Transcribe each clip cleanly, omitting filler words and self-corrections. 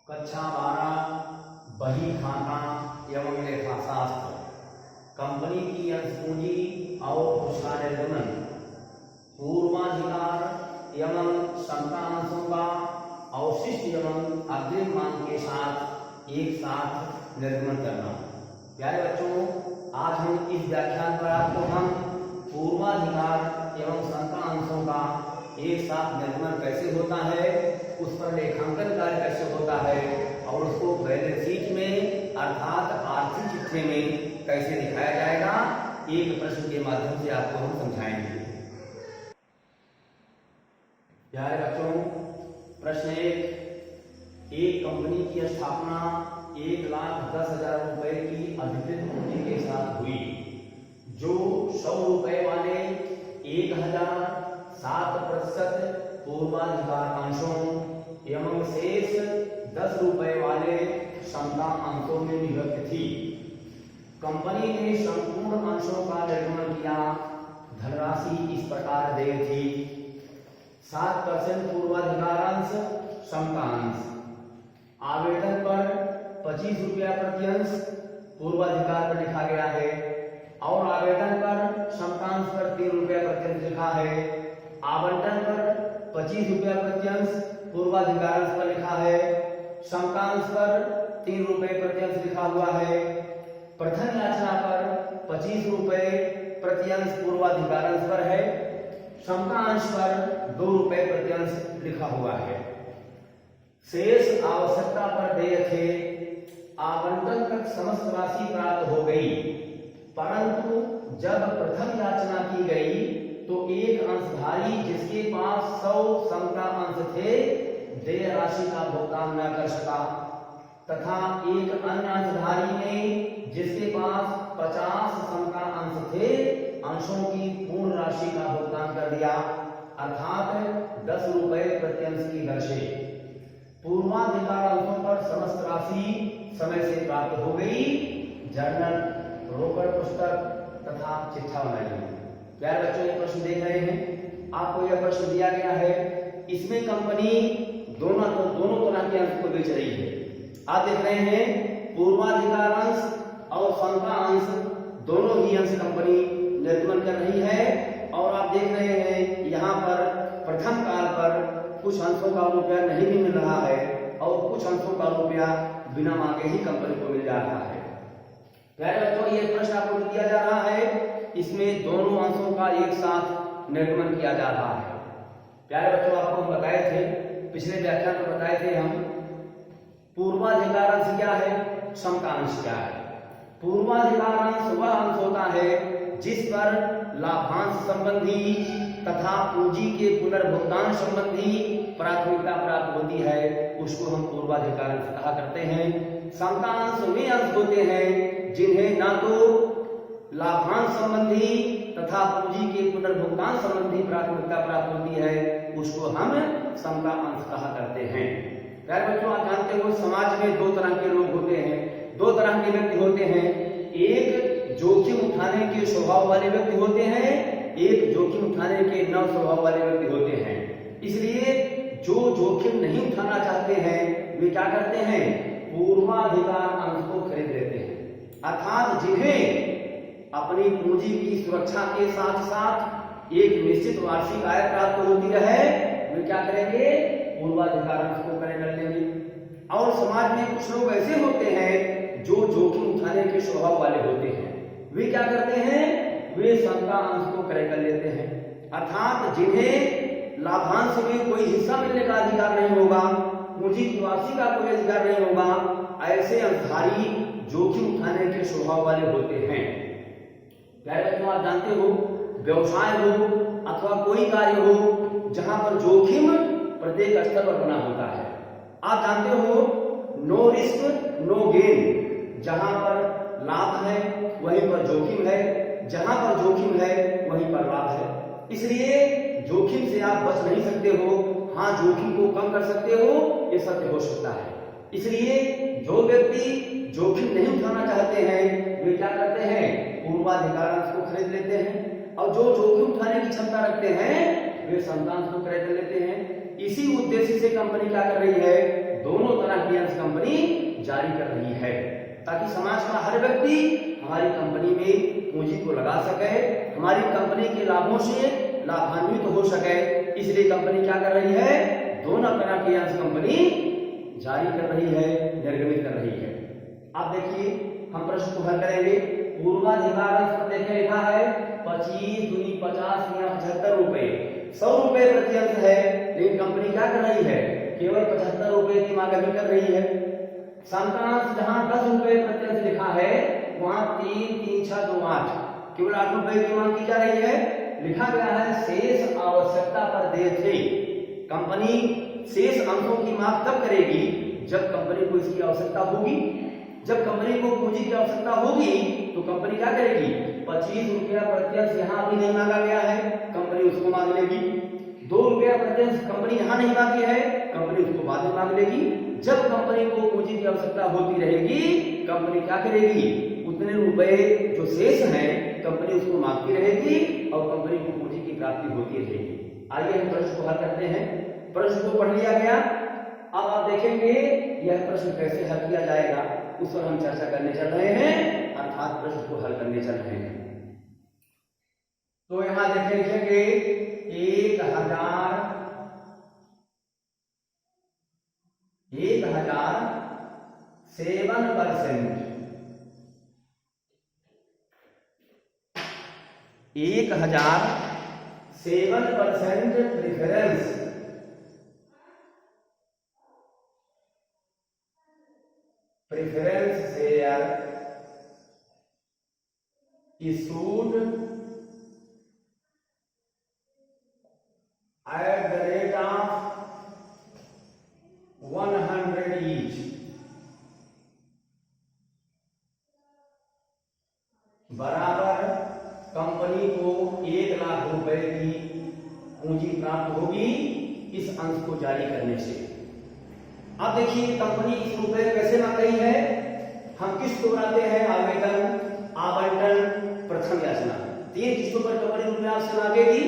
कक्षा 12 बही खाता एवं लेखाशास्त्र। कंपनी की अंश पूंजी और उसका निर्गमन, पूर्वाधिकार एवं संतांशों का अवशिष्ट एवं अग्रिम मांग के साथ एक साथ निर्गमन करना। प्यारे बच्चों, आज हम इस व्याख्यान पर आपको हम पूर्वाधिकार एवं संतांशों का एक साथ निर्गमन कैसे होता है, उस पर लेखांकन कार्य कैसे होता है और उसको बैलेंस शीट में अर्थात आर्थिक चिट्ठे में कैसे दिखाया जाएगा, एक प्रश्न के माध्यम से आपको हम समझाएंगे। प्यारे बच्चों, प्रश्न एक कंपनी की स्थापना 1,10,000 रुपए की अधिकृत पूंजी के साथ हुई, जो 100 रुपए वाले 1,007% पूर्वाधिकार अंशों एवं शेष 10 रुपए वाले क्षमता अंशों में विभक्त थी। कंपनी ने संपूर्ण अंशों का निर्गमन किया। धनराशि इस प्रकार देय थी: 7% पूर्वाधिकार अंश क्षमता अंश। आवेदन पर 25 रुपया प्रति अंश पूर्वाधिकार पर लिखा गया है और आवेदन पर क्षमतांश पर 3 रुपया प्रति अंश लिखा है। आवंटन पर 25 रुपया प्रति अंश पूर्वाधिकार अंश पर लिखा है। क्षमतांश पर 3 रुपए प्रति अंश लिखा हुआ है। प्रथम याचना पर 25 रुपए प्रति अंश पूर्वाधिकार अंश पर है। क्षमता अंश पर 2 रुपए प्रति अंश लिखा हुआ है। शेष आवश्यकता पर देय थे। आवंटन तक समस्त राशि प्राप्त हो गई, परंतु जब प्रथम याचना की गई तो एक अंशधारी जिसके पास 100 समता अंश थे देय राशि का भुगतान न कर सका, तथा एक अन्य अंशधारी ने जिसके पास 50 समता अंश थे अंशों की पूर्ण राशि का भुगतान कर दिया, अर्थात 10 रुपए प्रति अंश की दर से। पूर्वाधिकार अंशों पर समस्त राशि समय से प्राप्त हो गई। जर्नल, रोकड़ पुस्तक तथा चिट्ठा बनाइए। प्यारे बच्चों, ये प्रश्न देख रहे हैं, आपको यह प्रश्न दिया गया है। इसमें कंपनी दोनों तरह के अंश को बेच रही है। आप देख रहे हैं पूर्वाधिकार अंश और क्षमता अंश दोनों ही अंश कंपनी निर्गमन कर रही है। और आप देख रहे हैं यहाँ पर प्रथम काल पर कुछ अंशों का रुपया नहीं भी मिल रहा है और कुछ अंशों का रुपया बिना मांगे ही कंपनी को मिल जा रहा है। प्यारे बच्चों, ये प्रश्न आपको दिया जा रहा है, इसमें दोनों अंशों का एक साथ निर्गमन किया जा रहा है। प्यारे बच्चों, आपको हम बताए थे, पिछले व्याख्यान में बताए थे हम, पूर्वाधिकार अंश क्या है, क्षमता अंश क्या है। पूर्वाधिकार अंश वह अंश होता है जिस पर लाभांश संबंधी तथा पूंजी के पुनर्भुगतान संबंधी प्राथमिकता प्राप्त होती है, उसको हम पूर्वाधिकार अंश कहा करते हैं। क्षमता अंश वे अंश होते हैं जिन्हें ना तो लाभांश संबंधी तथा पूंजी के पुनर्भुगतान संबंधी प्राथमिकता प्राप्त होती है, उसको हम क्षमता अंश कहा करते हैं। प्यारे बच्चों, आप जानते हो समाज में 2 तरह के लोग होते हैं, 2 तरह के व्यक्ति होते हैं। एक जोखिम उठाने के स्वभाव वाले व्यक्ति होते हैं, एक जोखिम उठाने के न स्वभाव वाले व्यक्ति होते हैं। इसलिए जो जोखिम नहीं उठाना चाहते हैं वे क्या करते हैं, पूर्वाधिकार अंश को खरीद लेते हैं। अर्थात जिन्हें अपनी पूंजी की सुरक्षा के साथ साथ एक निश्चित वार्षिक आय प्राप्त होती रहे, वे क्या करेंगे, पूर्वाधिकार अंश को क्रय कर लेंगे। और समाज में कुछ लोग ऐसे होते हैं जो जोखिम उठाने के स्वभाव वाले होते हैं, वे क्या करते हैं, वे क्षमता अंश को क्रय कर लेते हैं। अर्थात जिन्हें लाभांश में कोई हिस्सा मिलने का अधिकार नहीं होगा, पूंजी की वापसी का कोई अधिकार नहीं होगा, ऐसे अंशधारी जोखिम उठाने के स्वभाव वाले होते हैं। प्यारे बच्चों, आप जानते हो व्यवसाय हो अथवा कोई कार्य हो जहां पर जोखिम प्रत्येक स्तर पर बना होता है। आप जानते हो नो रिस्क नो गेन, जहां पर लाभ है वहीं पर जोखिम है, जहां पर जोखिम है वहीं पर लाभ है। इसलिए जोखिम से आप बच नहीं सकते हो, हाँ जोखिम को कम कर सकते हो, ये सत्य हो सकता है। इसलिए जो व्यक्ति जोखिम नहीं उठाना चाहते हैं वे क्या करते हैं, पूर्वाधिकार अंश को खरीद लेते हैं, और जो जोखिम उठाने की क्षमता रखते हैं वे क्षमता अंश को खरीद लेते हैं। इसी उद्देश्य से कंपनी क्या कर रही है, दोनों तरह की अंश जारी कर रही है, ताकि समाज का हर व्यक्ति हमारी कंपनी में पूंजी को लगा सके, हमारी कंपनी के लाभों से लाभान्वित हो सके। इसलिए कंपनी क्या कर रही है, दोनों तरह के अंश कंपनी जारी कर रही है, निर्गमित कर रही है। अब देखिए हम प्रश्न को हल करेंगे। पूर्वाधिकार अंश पर देखिए लिखा है 25 दूनी 50 या 75 रुपए, 100 रुपए प्रति अंश है, लेकिन कंपनी क्या कर रही है, केवल 75 रुपए की मांग कर रही है। समतांश जहां 10 रुपए प्रति अंश लिखा है, वहां 3 3 6 2 8 केवल 8 रुपए की मांग की जा रही है। लिखा गया है शेष आवश्यकता पर देय थे। कंपनी शेष अंशों की मांग तब करेगी जब कंपनी को इसकी आवश्यकता होगी। जब कंपनी को पूंजी की आवश्यकता होगी तो कंपनी क्या करेगी, 25 रुपया प्रति अंश यहाँ अभी नहीं मांगा गया है, कंपनी उसको मांग लेगी। 2 रुपया प्रति अंश कंपनी यहाँ नहीं मांगी है, कंपनी उसको बाद में मांग लेगी। जब कंपनी को पूंजी की आवश्यकता होती रहेगी, कंपनी क्या करेगी, उतने रुपए जो शेष हैं कंपनी उसको मांगती रहेगी और कंपनी को पूंजी की प्राप्ति होती रहेगी। आइए हम प्रश्न को हल करते हैं। प्रश्न को पढ़ लिया गया, अब आप देखेंगे यह प्रश्न कैसे हल किया जाएगा, उस पर हम चर्चा करने चल रहे हैं, अर्थात प्रश्न को हल करने चल रहे हैं। तो यहां देखेंगे 7% preference share issued at the rate of 100 each बराबर कंपनी को 1 लाख रुपए की पूंजी प्राप्त होगी इस अंश को जारी करने से। अब देखिए कंपनी इस रुपए कैसे मांग रही है, हम किस्त को बनाते हैं, आवेदन, आवंटन, प्रथम याचना, 3 किस्तों पर कंपनी रुपया आपसे मांगेगी।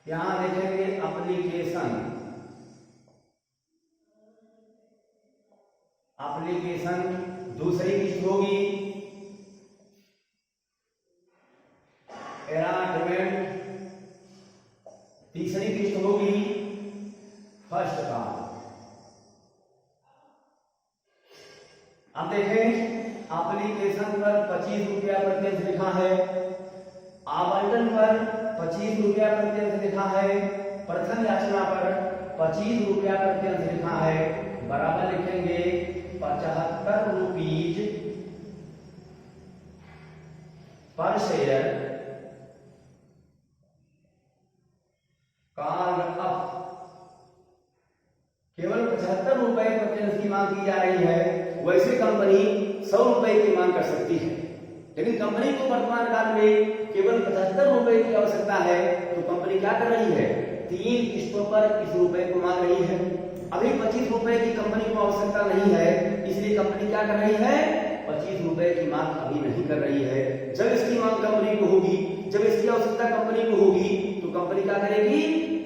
यहां देखेंगे एप्लीकेशन दूसरी किस्त होगी, अलाटमेंट तीसरी किस्त होगी, फर्स्ट का। अब देखें एप्लीकेशन पर 25 रुपया प्रति अंश लिखा है, आवंटन पर 25 रुपया प्रति अंश लिखा है, प्रथम याचना पर 25 रुपया प्रति अंश लिखा है, बराबर लिखेंगे 75 rupees per share called up. केवल 75 रुपए प्रति अंश की मांग की जा रही है, वैसे कंपनी 100 रुपए की मांग कर सकती है, लेकिन कंपनी को वर्तमान काल में केवल 75 रुपए की आवश्यकता है, तो कंपनी क्या कर रही है, 3 किस्तों पर इस रुपए को मांग रही है। अभी 25 रुपए की कंपनी को आवश्यकता नहीं है, इसलिए कंपनी क्या कर रही है, 25 रुपए की मांग अभी नहीं कर रही है। जब इसकी मांग कंपनी को होगी, जब इसकी आवश्यकता कंपनी को होगी, तो कंपनी क्या करेगी,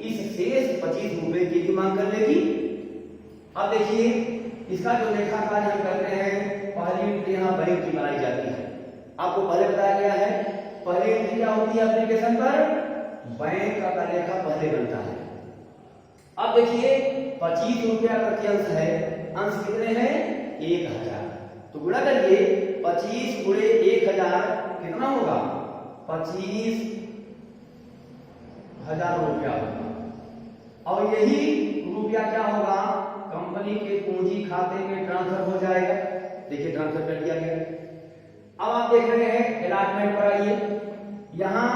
इस शेष 25 रुपए की भी मांग कर लेगी। अब देखिए इसका जो लेखा कार्य हम करते हैं, पहली एंट्री यहाँ बैंक की बनाई जाती है। आपको पहले बताया गया है, पहली एंट्री क्या होती है एप्लीकेशन पर, बैंक का लेखा पहले बनता है। अब देखिए 25 रुपया प्रति अंश है, अंश कितने हैं, 1000, तो गुणा करिए 25 गुणे 1000 कितना होगा, 25,000 रुपया होगा। और यही रुपया क्या होगा, कंपनी के पूंजी खाते में ट्रांसफर हो जाएगा। देखिए ट्रांसफर कर दिया गया। अब आप देख रहे हैं अलाटमेंट पर आइए, यहाँ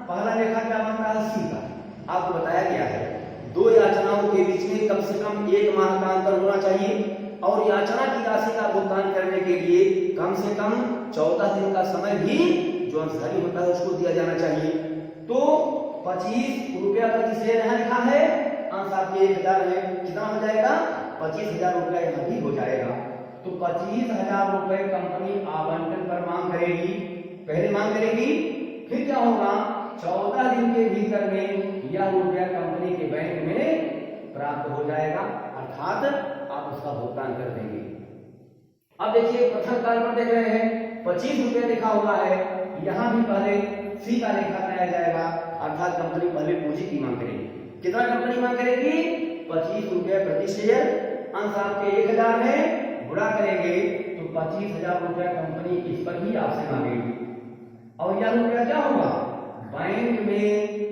पहला लेखा क्या बनता है, सी का। आपको बताया गया है 2 याचनाओं के बीच में कम से कम 1 माह का अंतर होना चाहिए, और याचना की राशि का भुगतान करने के लिए कम से कम 14 दिन का समय भी जो अंशधारी होता है उसको दिया जाना चाहिए। तो 25 रुपया प्रति शेयर यहाँ लिखा है, अंश आपके 1000 है, कितना हो जाएगा, 25,000 रुपया यहाँ भी हो जाएगा। तो 25,000 रुपए कंपनी आवंटन पर मांग करेगी, पहले मांग करेगी, फिर क्या होगा, 14 दिन के भीतर में यह रुपया कंपनी के बैंक में प्राप्त हो जाएगा, अर्थात आप उसका भुगतान कर देंगे। अब देखिए प्रथम कार्य पर देख रहे हैं 25 रुपया लिखा हुआ है, यहाँ भी पहले सी का लेखा बनाया जाएगा, अर्थात कंपनी पहले पूंजी की मांग करेगी। कितना कंपनी मांग करेगी? 25 रुपया प्रति शेयर, अंश आपके 1000 है, गुणा करेंगे तो 25,000 रुपया कंपनी इस पर ही आपसे मांगेगी। और यह रुपया क्या होगा? बैंक में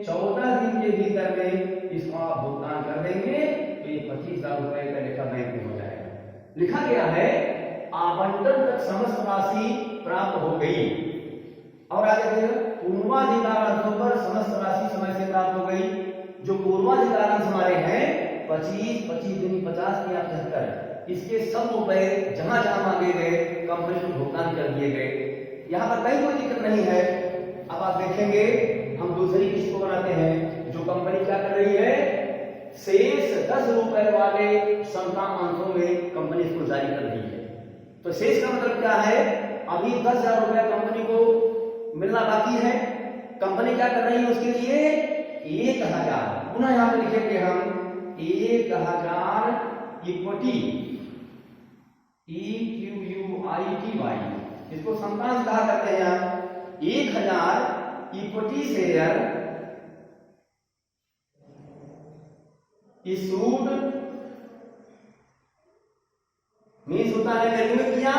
14 दिन के भीतर में इसको आप भुगतान कर देंगे तो ये 25,000 रुपए का लेखा बैंक में हो जाएगा। लिखा गया है आवंटन तक समस्त राशि प्राप्त हो गई। और आगे देखिए पूर्वाधिकारांशों पर समस्त राशि समय से प्राप्त हो गई। जो पूर्वाधिकारांश हमारे हैं 25 25 दूनी 50 या 75, इसके सब रुपए जहां जहां मांगे गए कंपनी को भुगतान कर दिए गए। यहाँ पर कहीं कोई दिक्कत नहीं है। अब आप देखेंगे हम दूसरी किस्त को बनाते हैं। जो कंपनी क्या कर रही है, शेष 10 रुपए वाले समता अंशों में कंपनी इसको जारी कर रही है। तो शेष का मतलब क्या है? अभी 10,000 रुपया कंपनी को मिलना बाकी है। कंपनी क्या कर रही है उसके लिए 1,000, पुनः यहाँ पे लिखेंगे हम 1,000 इक्विटी EQUITY, इसको समतांश कहा करते हैं। 1,000 इक्विटी शेयर इशूड मीन्स होता है वैल्यू में किया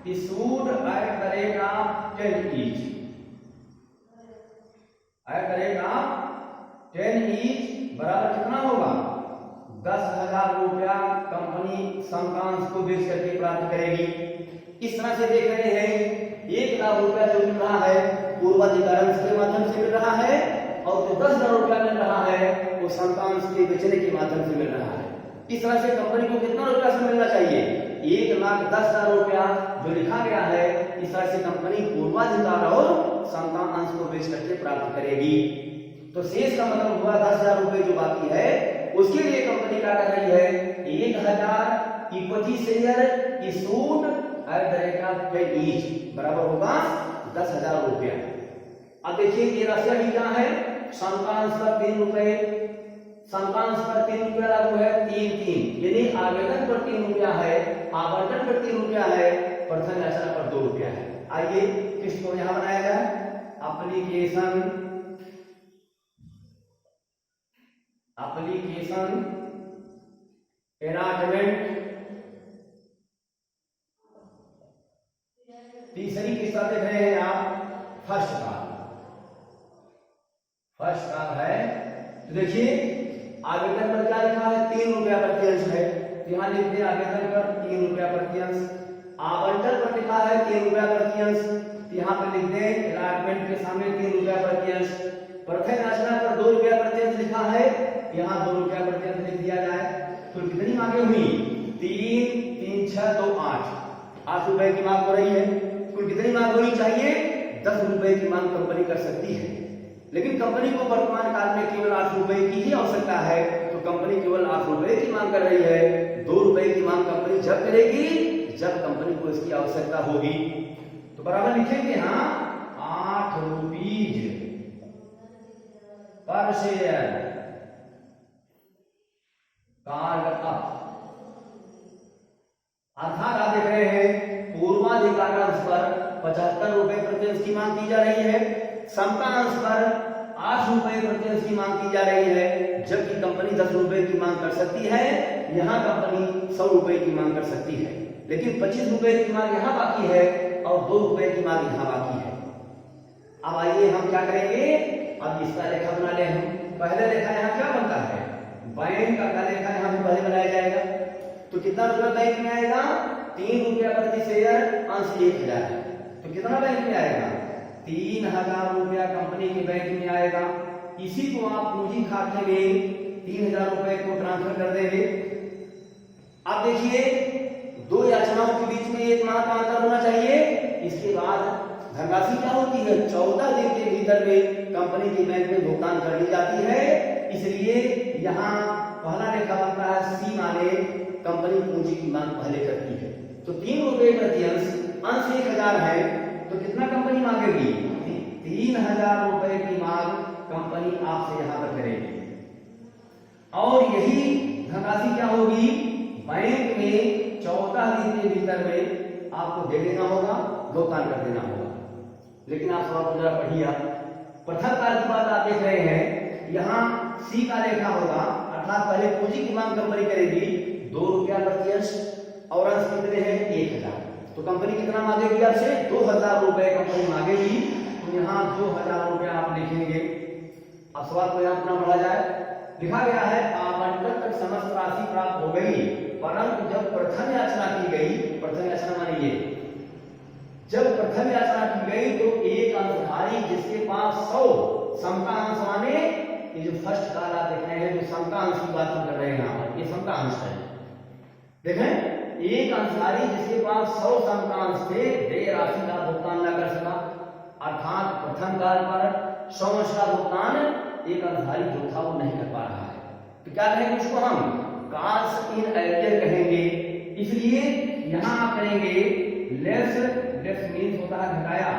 issued at the rate of 10 each, at the rate of 10 each बराबर कितना होगा? 10,000 रुपया कंपनी समतांश को बेच करके प्राप्त करेगी। इस तरह से देख रहे हैं 1,00,000 रुपया जो मिल रहा है पूर्वाधिकारांश के माध्यम से मिल रहा है, और जो 10,000 रुपया मिल रहा है वो समतांश के बेचने के माध्यम से मिल रहा है। इस तरह से कंपनी को कितना रुपया से मिलना चाहिए? 1,10,000 रुपया जो लिखा गया है। इस तरह से कंपनी पूर्वाधिकार और समतांश को बेच करके प्राप्त करेगी। तो शेष का मतलब हुआ 10,000 रुपए जो बाकी है उसके लिए कंपनी क्या कर रही है? 1,000 equity share issued at the rate of 10 each बराबर होगा 10,000 रुपया। अब देखिए ये राशि अभी क्या है? समतांश पर 3 रुपए, समतांश पर 3 रुपया लागू है, 3 यानी आवेदन पर 3 रुपया है, आवंटन पर 3 रुपया है, प्रथम याचना पर 2 रुपया है। आइए किसको यहां बनाया जाए? एप्लीकेशन एनाटमेंट। तीसरी किस्त देख रहे हैं आप, फर्स्ट काल है। तो देखिए आवेदन पर क्या लिखा है? 3 रुपया प्रति अंश है, तो यहां लिखते हैं आवेदन पर 3 रुपया प्रति अंश। आवंटन पर लिखा है 3 रुपया प्रति अंश, तो यहां पर लिख दें अलॉटमेंट के सामने 3 रुपया प्रति अंश। प्रथम याचना पर 2 रुपया प्रति अंश लिखा है, यहाँ 2 रुपया प्रति अंश लिख दिया जाए। तो कितनी मांगे हुई? 3 3 6 2 8 रुपए की मांग हो रही है। कुल कितनी मांग होनी चाहिए? 10 रुपए की मांग कंपनी कर सकती है, लेकिन कंपनी को वर्तमान काल में केवल 8 रुपए की ही आवश्यकता है। तो कंपनी केवल 8 रुपए की मांग कर रही है। 2 रुपए की मांग कंपनी जब करेगी जब कंपनी को इसकी आवश्यकता होगी। तो बराबर लिखेंगे यहाँ 8 रुपीज पर शेयर अर्थात आप देख रहे हैं पूर्वाधिकारांश पर 75 रुपए प्रति अंश की मांग की जा रही है, समतांश पर 8 रुपए प्रति अंश की मांग की जा रही है, जबकि कंपनी 10 रुपए की मांग कर सकती है। यहाँ कंपनी 100 रुपए की मांग कर सकती है, लेकिन 25 रुपए की मांग यहाँ बाकी है और 2 रुपए की मांग यहाँ बाकी है। अब आइए हम क्या करेंगे? अब इसका लेखा बना ले हम। पहले लेखा यहाँ क्या बनता है? बैंक का लेखा यहाँ भी पहले बनाया जाएगा। तो कितना रुपया बैंक में आएगा? 3 रुपया प्रति शेयर, अंश 1,000 है। तो कितना बैंक में आएगा? 3,000 रुपया कंपनी के बैंक में आएगा। इसी को आप पूंजी खाते में 3,000 रुपए को ट्रांसफर कर देंगे। अब देखिए 2 याचनाओं के बीच में 1 माह का अंतर होना चाहिए। इसके बाद धनराशि क्या होती है? 14 दिन के भीतर में कंपनी के बैंक में भुगतान कर दी जाती है। इसलिए यहाँ पहला लेखा बनता है सी, माने कंपनी पूंजी की मांग पहले करती है। तो 3 रुपए प्रति अंश 1,000 है, तो कितना कंपनी मांगेगी? 3,000 रुपए की मांग कंपनी आपसे यहाँ पर करेगी। और यही धनराशि क्या होगी? बैंक में 14 दिन के भीतर में आपको दे देना होगा, भुगतान कर देना होगा। लेकिन आप सवाल को जरा पढ़िए। प्रथम कार्य की बात आप देख रहे हैं, यहाँ सी का लेखा होगा, अर्थात पहले पूंजी की मांग कंपनी करेगी 2 रुपया प्रति अंश और अंश कितने हैं 1000। तो कंपनी कितना मांगेगी आपसे 2000 रुपए कंपनी मांगेगी। तो यहाँ 2000 रुपया आप लिखेंगे। अब सवाल को यहाँ अपना बढ़ा जाए, लिखा गया है आवंटन तक समस्त राशि प्राप्त हो गई, परंतु जब प्रथम याचना की गई, प्रथम याचना माने ये, जब प्रथम याचना की गई तो एक अंशधारी जिसके पास 100 समता अंश माने ये जो फर्स्ट काल आप देख रहे हैं, जो समता अंश की बात हम कर रहे हैं यहाँ पर, ये समता अंश है। देखें, एक अंशधारी जिसके पास 100 समता अंश थे, देय राशि का भुगतान न कर सका, अर्थात प्रथम काल पर 100 अंश का भुगतान एक अंशधारी जो था वो नहीं कर पा रहा है। तो क्या कहेंगे उसको हम कॉस्ट इन एरियर कहेंगे। इसलिए यहाँ आप करेंगे लेस मीन्स होता है घटाया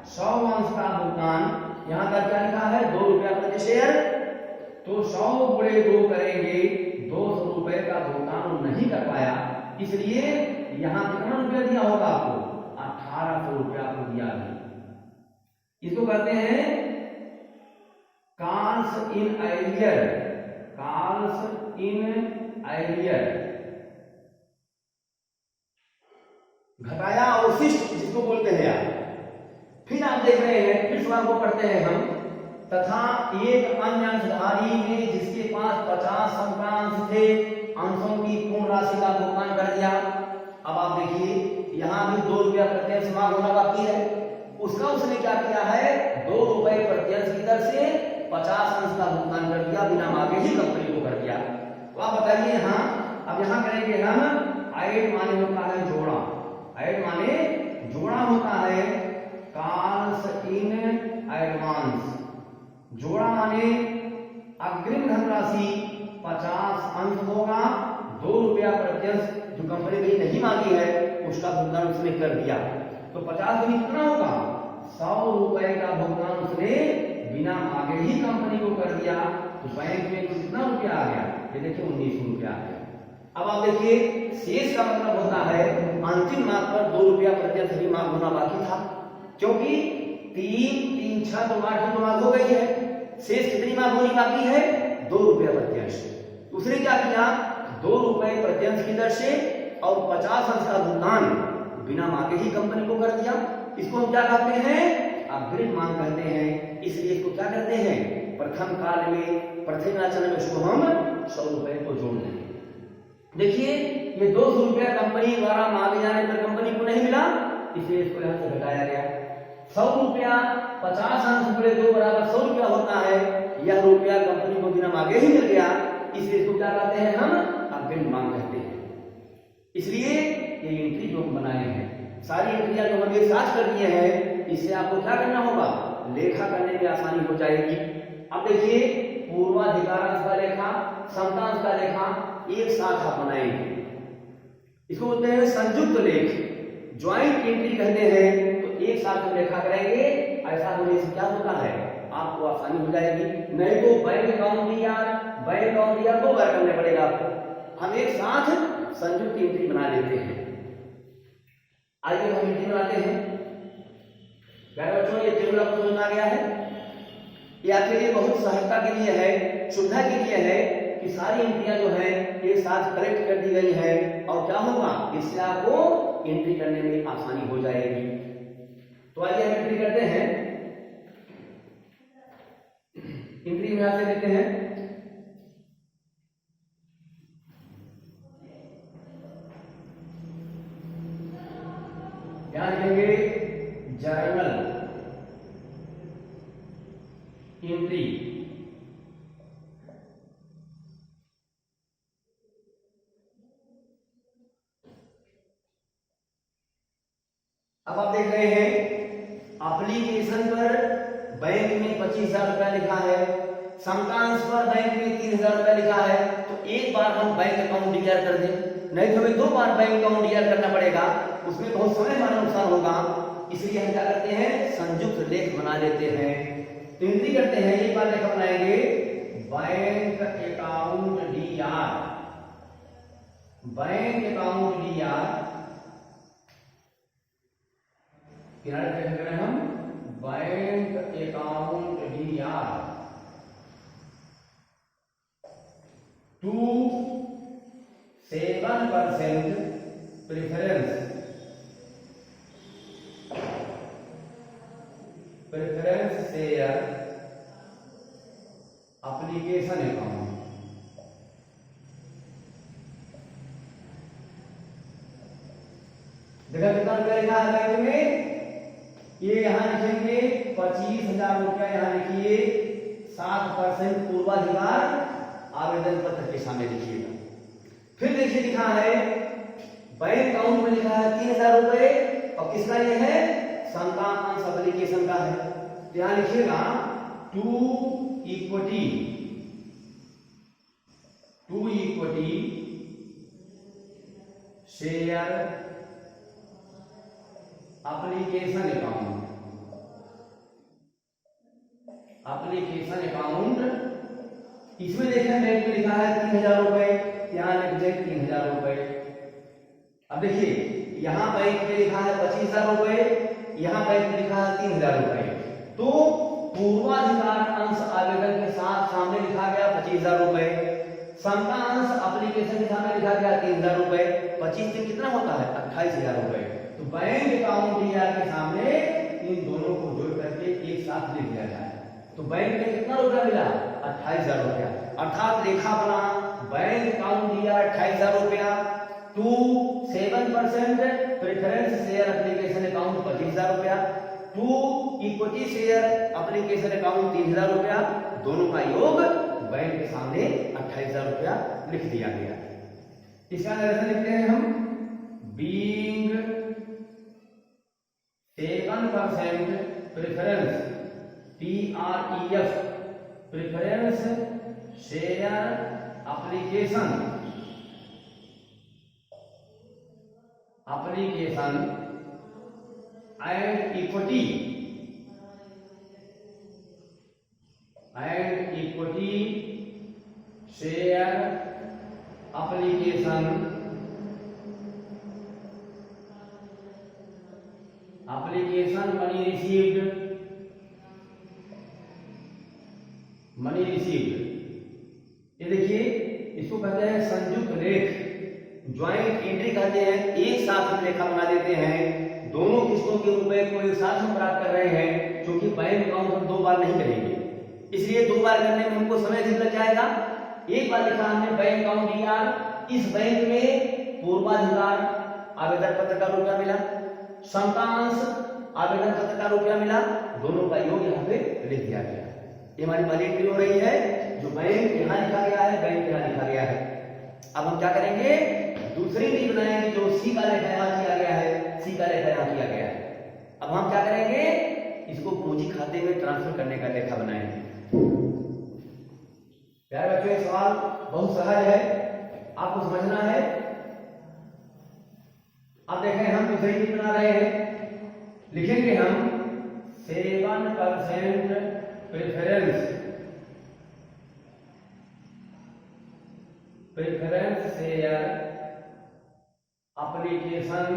100 अंश का भुगतान। यहाँ का क्या लिखा है 2 रुपया प्रति शेयर, तो 100 गुणे 2 करेंगे, 200 रुपए का भुगतान वो नहीं कर पाया, इसलिए यहाँ कितना रुपया दिया होगा आपको 1800 रुपया आपको दिया है। इसको कहते हैं cost in arrear, cost in arrear, घटाया अवशिष्ट जिसको बोलते हैं आप। फिर आप देख रहे हैं, फिर सवाल को पढ़ते हैं हम, तथा एक अन्य अंशधारी ने जिसके पास 50 समता अंश थे, अंशों की पूर्ण राशि का भुगतान कर दिया। अब आप देखिए यहाँ भी 2 रुपया प्रति अंश मांग होना बाकी है, उसका उसने क्या किया है 2 रुपए प्रति अंश की दर से 50 अंश का भुगतान कर दिया, बिना मांगे ही कंपनी को कर दिया। तो आप बताइए यहाँ, अब यहाँ करेंगे हम आइड माने होता है जोड़ा, ऐड माने जोड़ा होता है, कॉस्ट इन एडवांस, जोड़ा माने अग्रिम धनराशि 50 अंश होगा, 2 रुपया प्रति अंश जो कंपनी ने नहीं मांगी है उसका भुगतान उसने कर दिया। तो 50 दिन कितना होगा 100 रुपए का भुगतान उसने बिना मांगे ही कंपनी को कर दिया। तो बैंक में कितना रुपया आ गया, ये देखिए 1900 रुपया आ गया। अब आप देखिए शेष का मतलब होता है अंतिम मांग पर 2 रुपया प्रति अंश भी मांग होना बाकी था, क्योंकि 3 6 2 8 की मांग हो गई है, शेष कितनी मांग होनी बाकी है 2 रुपया प्रति अंश। उसने क्या किया 2 रुपए प्रति अंश की दर से और 50 अंश का भुगतान बिना मांगे ही कंपनी को कर दिया। इसको हम क्या कहते हैं अग्रिम मांग कहते हैं। इसलिए इसको क्या कहते हैं प्रथम काल में, प्रथम याचना में उसको हम 100 रुपए को जोड़ देंगे। देखिए ये 200 रुपया कंपनी द्वारा मांगे जाने पर कंपनी को नहीं मिला, इसलिए इसको यहां से घटाया गया। 100 रुपया 50 अंश गुणे 2 बराबर 100 रुपया होता है, यह रुपया कंपनी को बिना मांगे ही मिल गया, इसलिए इसको क्या कहते हैं हम अग्रिम मांग कहते हैं। इसलिए ये एंट्री जो हम बनाए हैं, सारी एंट्रियां जो हम एक साथ कर दिए हैं, इससे आपको क्या करना होगा लेखा करने में आसानी हो जाएगी। अब देखिए पूर्वाधिकारांश का लेखा, समतांश का लेखा एक साथ आप बनाएंगे, इसको बोलते हैं संयुक्त लेख, ज्वाइंट एंट्री कहते हैं। तो एक साथ हम लेखा करेंगे, ऐसा होने से क्या होता है आपको आसानी हो जाएगी। नहीं तो बैंक अकाउंट दिया 2 बार करने पड़ेगा आपको। हम एक साथ संयुक्त एंट्री बना लेते हैं। आइए हम एंट्री बनाते हैं। प्यारे बच्चों ये टेबल आपको समझ आ गया है, ये आपके लिए बहुत सहायता के लिए है, सुविधा के लिए है कि सारी एंट्रियां जो है एक साथ कलेक्ट कर दी गई है, और क्या होगा इससे आपको एंट्री करने में आसानी हो जाएगी। तो आइए हम एंट्री करते हैं। एंट्री में यहां से लेते हैं, यहां लिखेंगे जर्नल एंट्री। अब आप देख रहे हैं एप्लीकेशन पर बैंक में 25,000 रुपया लिखा है, समतांश पर बैंक में 3,000 रुपया लिखा है। तो एक बार हम बैंक अकाउंट डिक्लेयर कर दें, नहीं तो हमें 2 बार बैंक अकाउंट डिक्लेयर करना पड़ेगा, उसमें बहुत समय हमारा नुकसान होगा। इसलिए हम क्या करते हैं संयुक्त लेख बना लेते हैं। तो एंट्री करते हैं, एक बार लेखा बनाएंगे bank account DR, bank account DR, किनारे पे लिख रहे हैं हम, bank account DR to 7% preference share application account. देखा कितना रुपया लिखा है बैंक में, ये यहां लिखेंगे 25,000 रुपया, यहां लिखिए 7% पूर्वाधिकार आवेदन पत्र के सामने लिखिएगा। फिर देखिए लिखा है बैंक अकाउंट में लिखा है 3,000 रुपए, और किसका ये है, संतान अंश एप्लीकेशन का है। तो यहां लिखिएगा to equity share application account. इसमें देखें बैंक में लिखा है 3,000 रुपए, यहां लिख दें 3,000 रुपए। अब देखिए यहां बैंक में लिखा है 25,000 रुपए, यहां बैंक में लिखा है 3,000 रुपए। तो पूर्वाधिकार अंश आवेदन के साथ सामने लिखा गया 25,000 रुपए, समता अंश एप्लीकेशन के सामने लिखा गया 3,000 रुपए। 25 से कितना होता है, 28,000 रुपए। तो बैंक अकाउंट DR के सामने इन दोनों को जोड़ करके एक साथ लिख दिया जाए। तो बैंक में कितना रुपया मिला, 28,000 रुपया। अर्थात रेखा बना बैंक अकाउंट DR 28,000 रुपया to 7% preference share application account 25,000 रुपया to equity share application account 3,000 रुपया, दोनों का योग बैंक के सामने 28,000 रुपया लिख दिया गया। इसका निर्देशन लिखते हैं हम, being 7% preference PREF preference share application and equity share application money received. ये देखिए इसको कहते हैं संयुक्त लेख, ज्वाइंट एंट्री कहते हैं। एक साथ हम लेखा बना देते हैं, दोनों किस्तों के रुपए को एक साथ हम प्राप्त कर रहे हैं। क्योंकि बैंक अकाउंट हम 2 बार नहीं करेंगे, इसलिए 2 बार करने में हमको समय अधिक लग जाएगा। एक बार लिखा हमने बैंक अकाउंट DR, इस बैंक में पूर्वाधिकार आवेदन पत्र का रुपया मिला, समता अंश आवेदन पत्र का रुपया मिला, दोनों का योग यहाँ पे लिख दिया गया। ये हमारी पहली एंट्री हो रही है, जो बैंक यहाँ लिखा गया है, बैंक यहाँ लिखा गया है। अब हम क्या करेंगे, दूसरी एंट्री बनाएंगे जो C का लेखा यहाँ किया गया है, C का लेखा यहाँ किया गया है। अब हम क्या करेंगे, इसको पूंजी खाते में ट्रांसफर करने का लेखा बनाएंगे। प्यारे बच्चों, ये सवाल बहुत सहज है, आपको समझना है। अब देखें हम दूसरी एंट्री बना रहे हैं, लिखेंगे हम 7% preference share application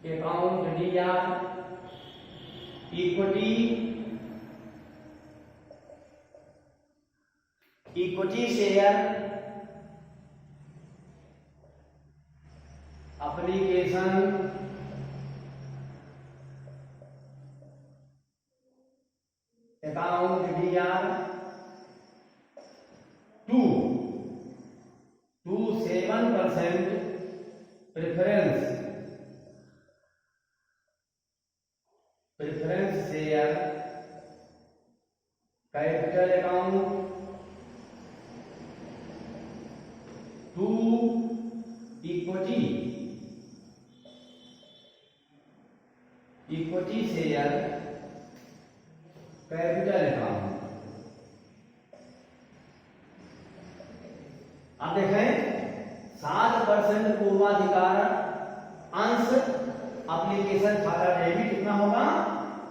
account DR equity share application account DR to 7% preference share capital account to equity share capital account. अब देखें 7% पूर्वाधिकार अंश एप्लीकेशन खाता डेबिट कितना होगा,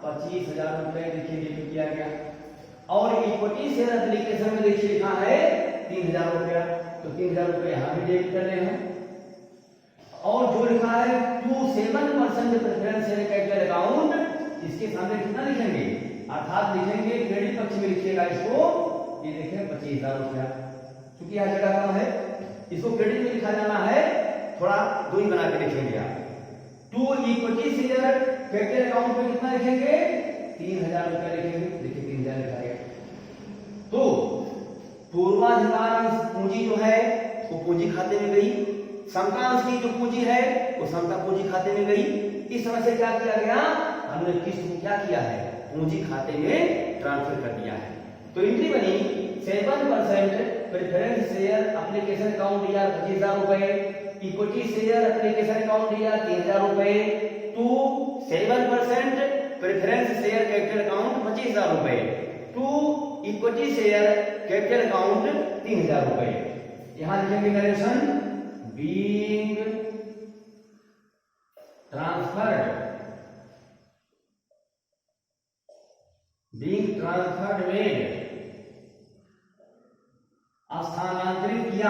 25,000 रुपए। देखिए डेबिट किया गया। और इक्विटी शेयर एप्लीकेशन में देखिए लिखा है 3000 रुपया, तो 3000 रुपये यहाँ भी डेबिट कर रहे हैं। और जो लिखा है 27% प्रेफरेंस शेयर कैपिटल अकाउंट, इसके सामने कितना लिखेंगे, अर्थात लिखेंगे क्रेडिट पक्ष में लिखिएगा इसको, ये देखिए 25000 रुपया, क्योंकि यहाँ जगह कम है, इसको क्रेडिट में लिखा जाना है, थोड़ा दूरी बना के लिखेंगे आप। To equity share capital account में कितना लिखेंगे, 3000 रुपया लिखेंगे, देखिए 3000 लिखा गया। तो पूर्वाधिकार पूंजी जो है वो पूंजी खाते में गई, समतांश की जो पूंजी है वो समता पूंजी खाते में गई। इस तरह से क्या किया गया, हमने किस्त को क्या किया है, पूंजी खाते में ट्रांसफर कर दिया है। तो एंट्री बनी 7% प्रेफरेंस शेयर एप्लीकेशन अकाउंट दिया 25000 रुपए, इक्विटी शेयर एप्लीकेशन अकाउंट दिया 3000 रुपए, to 7% preference share capital account 25000 रुपए, to equity share capital account 3000 रुपए। यहां लिखेंगे नरेशन बीइंग ट्रांसफर्ड मेड, स्थानांतरित किया,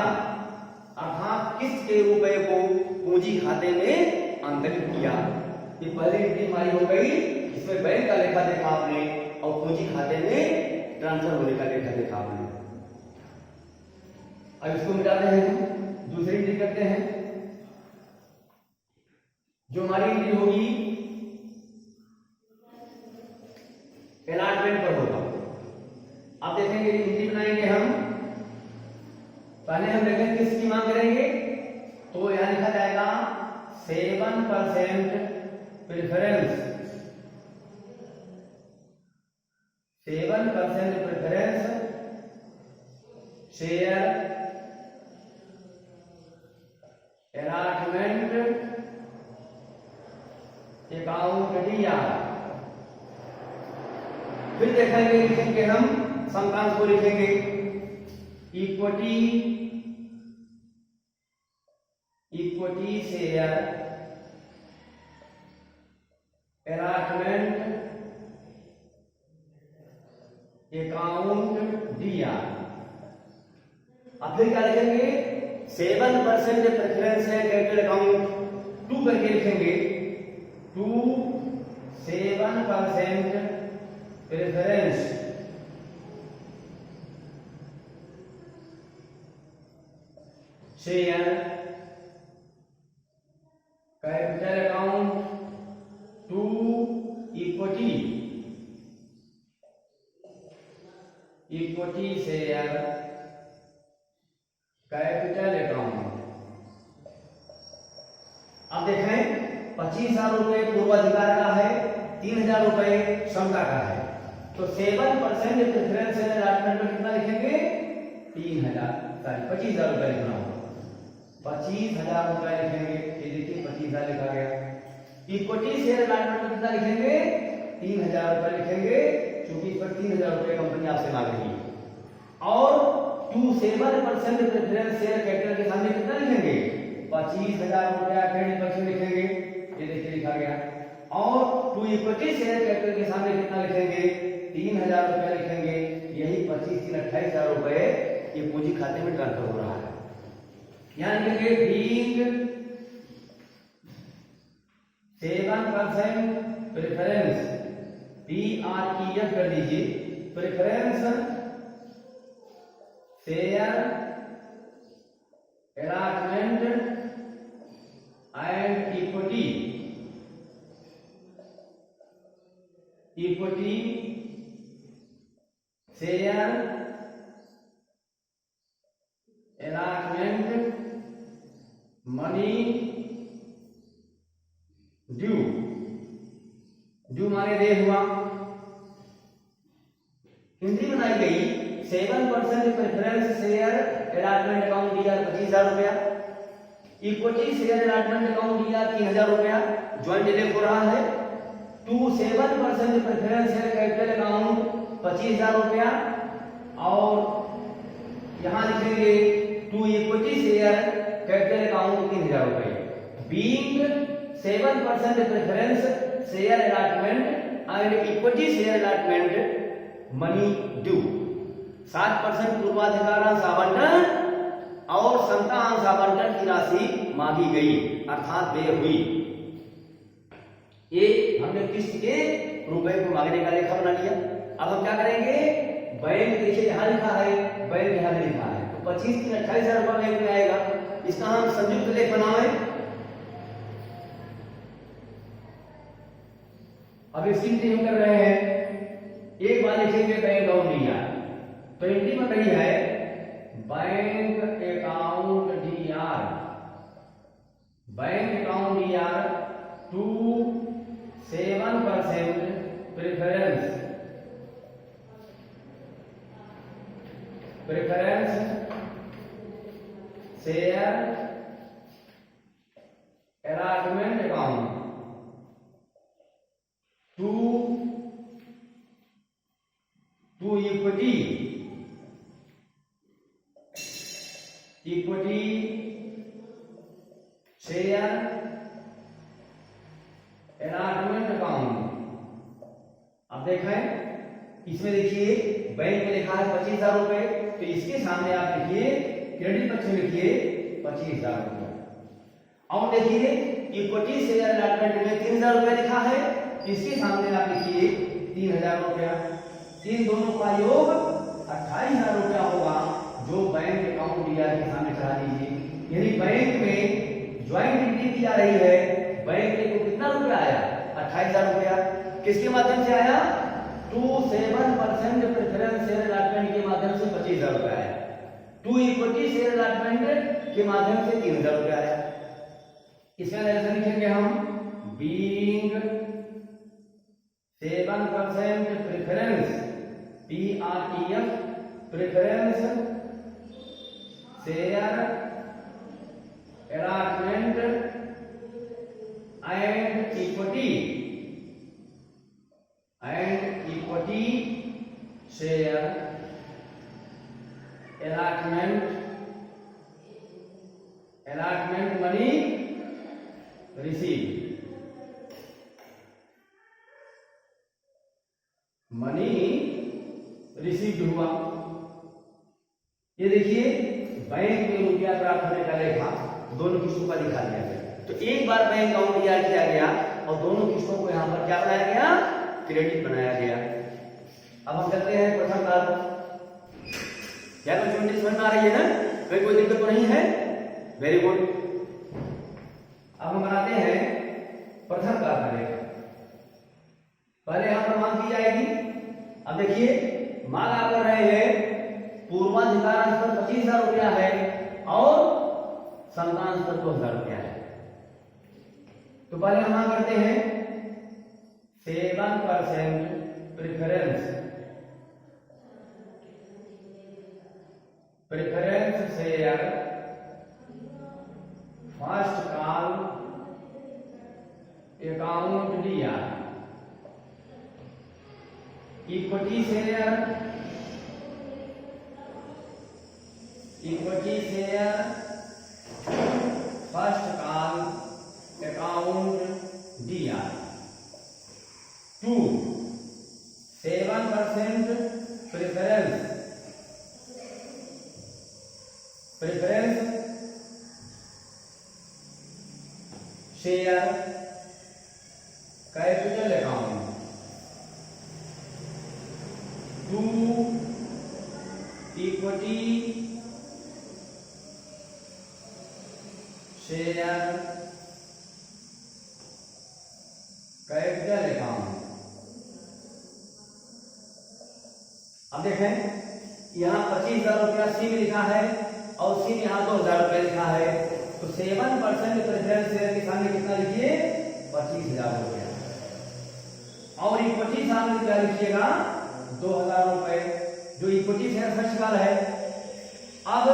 अर्थात किस्त के रुपए को पूंजी खाते में अंतरित किया। ये पहले एंट्री हमारी हो गई, इसमें बैंक का लेखा देखा आपने और पूंजी खाते में ट्रांसफर होने का लेखा देखा आपने। अब इसको मिटाते हैं, दूसरी एंट्री करते हैं। जो हमारी एंट्री होगी अलॉटमेंट पर होगा। आप देखेंगे एंट्री बनाएंगे हम, पहले हम देखेंगे किसकी मांग करेंगे, तो यहां लिखा जाएगा 7% preference, 7% preference share allotment account दिया। फिर देखेंगे, लिखेंगे हम समतांश को लिखेंगे इक्विटी शेयर अलॉटमेंट अकाउंट दिया। अब फिर क्या लिखेंगे, 7% प्रेफरेंस है कैपिटल अकाउंट 2 करके लिखेंगे, 7% preference share capital account 2 equity share capital account. अब देखें 25000 रुपए पूर्वाधिकार का है, 3000 रुपए समता का है, तो 7% प्रेफरेंस शेयर अलॉटमेंट में कितना लिखेंगे, 25000 रुपए लिखना होगा, 25000 रुपए लिखेंगे। ये देखिए 25000 लिखा गया। इक्विटी शेयर अलॉटमेंट में कितना लिखेंगे, 3000 रुपए लिखेंगे, क्योंकि इस पर 3000 रुपए कंपनी आपसे मांग रही है। और 7% प्रेफरेंस शेयर कैपिटल के सामने कितना लिखेंगे, 25000 रुपया क्रेडिट पक्ष में लिखेंगे, ये देखिए लिखा गया। और टू इक्विटी शेयर कैपिटल के सामने कितना लिखेंगे, 3000 रुपया लिखेंगे, यही 25,28,000 रुपए ये पूंजी खाते में ट्रांसफर हो रहा है। यहां लिखेंगे बीइंग 7% प्रेफरेंस, PREF कर दीजिए, preference share allotment and equity share allotment money due माने दे हुआ। हिंदी बनाई गई 7% प्रेफरेंस शेयर अलॉटमेंट अकाउंट दिया 25000 रुपया, इक्विटी शेयर अलॉटमेंट अकाउंट दिया 3000 रुपया, ज्वाइंट डिलेक्ट हो रहा है। 7% प्रेफरेंस शेयर कैपिटल अकाउंट 25000 रुपया, और यहां लिखेंगे to equity share capital account 3000 रुपए। Being 7% preference share allotment and equity share allotment money due. 7% पूर्वाधिकारांश आवंटन और समतांश आवंटन की राशि मांगी गई अर्थात व्यय हुई। ये हमने किस्त के रुपए को मांगने का लेखा बना लिया। अब हम क्या करेंगे, बैंक देखिए यहां लिखा है, बैंक यहां लिखा है, तो 25 3 28,000 रुपया बैंक में आएगा। इसका हम संयुक्त लेख बनाए। अब इसकी हम कर रहे हैं, एक बार लिखेंगे बैंक अकाउंट डीआर, तो एंट्री बन रही है bank account DR, bank account DR to 7% preference share allotment account to equity share allotment account. अब देखें इसमें देखिए बैंक में लिखा है 25,000 रुपए, तो इसके सामने आप लिखिए क्रेडिट पक्ष में लिखिए 25,000 रुपए। और देखिए इक्विटी शेयर अलॉटमेंट में 3,000 रुपए लिखा है, इसके सामने आप लिखिए 3,000 रुपया। इन दोनों का योग 28,000 रुपया होगा, जो बैंक अकाउंट डीआर के सामने चढ़ा दीजिए। यानी बैंक में ज्वाइंट एंट्री की जा रही है, बैंक को कितना रुपया आया, 28,000 रुपया। किसके माध्यम से आया, 7% प्रेफरेंस शेयर अलॉटमेंट के माध्यम से 25,000 रुपया आया, 2 इक्विटी शेयर अलॉटमेंट के माध्यम से 3,000 रुपया आया। इसका आंसर लिखेंगे हम, being 7% preference PREF preference share allotment and equity share allotment money receive, money received हुआ। ये देखिए बैंक में रुपया प्राप्त होने का लेखा दोनों किस्तों का दिखा दिया गया। तो एक बार बैंक अकाउंट तैयार किया गया और दोनों किस्तों को यहां पर क्या बनाया गया, क्रेडिट बनाया गया। अब हम करते हैं प्रथम कार्य। क्या कुछ समझ में आ रही है ना, कोई दिक्कत तो नहीं है? Very good. अब हम बनाते हैं प्रथम कार्य। पहले यहां पर मांग की जाएगी। अब देखिए मांग आप कर रहे हैं, पूर्वाधिकार पर 25,000 रुपया है और समतांश पर 2,000 रुपया है। तो पहले हम मांग करते हैं 7% preference share first call account DR, equity share first call account DR to 7% preference share capital account to equity share capital account. अब देखें यहां 25,000 रुपया सी में लिखा है और सी में यहां 2,000 रुपया लिखा है, तो 7% प्रेफरेंस शेयर के सामने कितना लिखिए, 25,000 रुपया। और इक्विटी सामने क्या लिखिएगा, 2,000 रुपए, जो इक्विटी शेयर फर्स्ट कॉल है। अब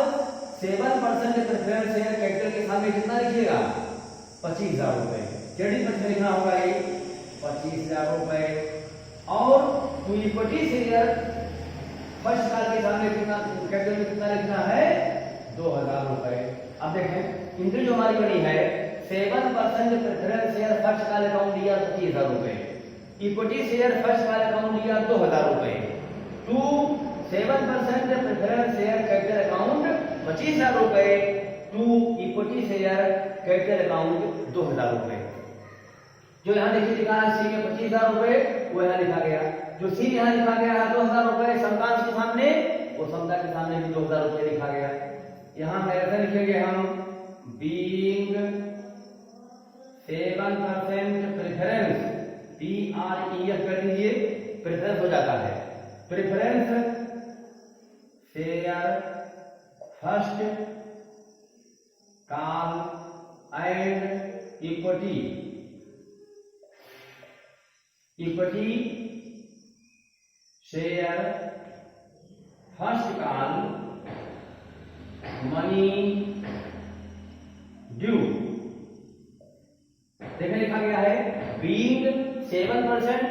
7% प्रेफरेंस शेयर कैपिटल के सामने कितना लिखिएगा, 25,000 रुपए। क्रेडिट पक्ष में लिखना होगा ये 25,000 रुपए। और तो इक्विटी शेयर फर्स्ट कॉल के सामने कितना, कैपिटल में कितना लिखना है, 2,000 रुपए। अब देखें एंट्री जो हमारी बनी है, 7% preference share first call account DR 25,000 रुपए, equity share first call account DR 2,000 रुपए। 7% प्रेफरेंस शेयर कैपिटल अकाउंट 25,000 रुपए to equity share capital account 2,000 रुपए। जो यहाँ देखिए लिखा है सी में 25,000 रुपए, वो यहाँ लिखा गया। जो सी यहाँ लिखा गया है 2,000 रुपए समतांश के सामने, वो समता के सामने भी 2,000 रुपए लिखा गया। यहाँ ऐसे लिखेंगे हम बीइंग 7% प्रेफरेंस, PREF कर दीजिए, प्रेफरेंस हो जाता है। Preference share first call and equity share first call money due. देखिए लिखा गया है being 7%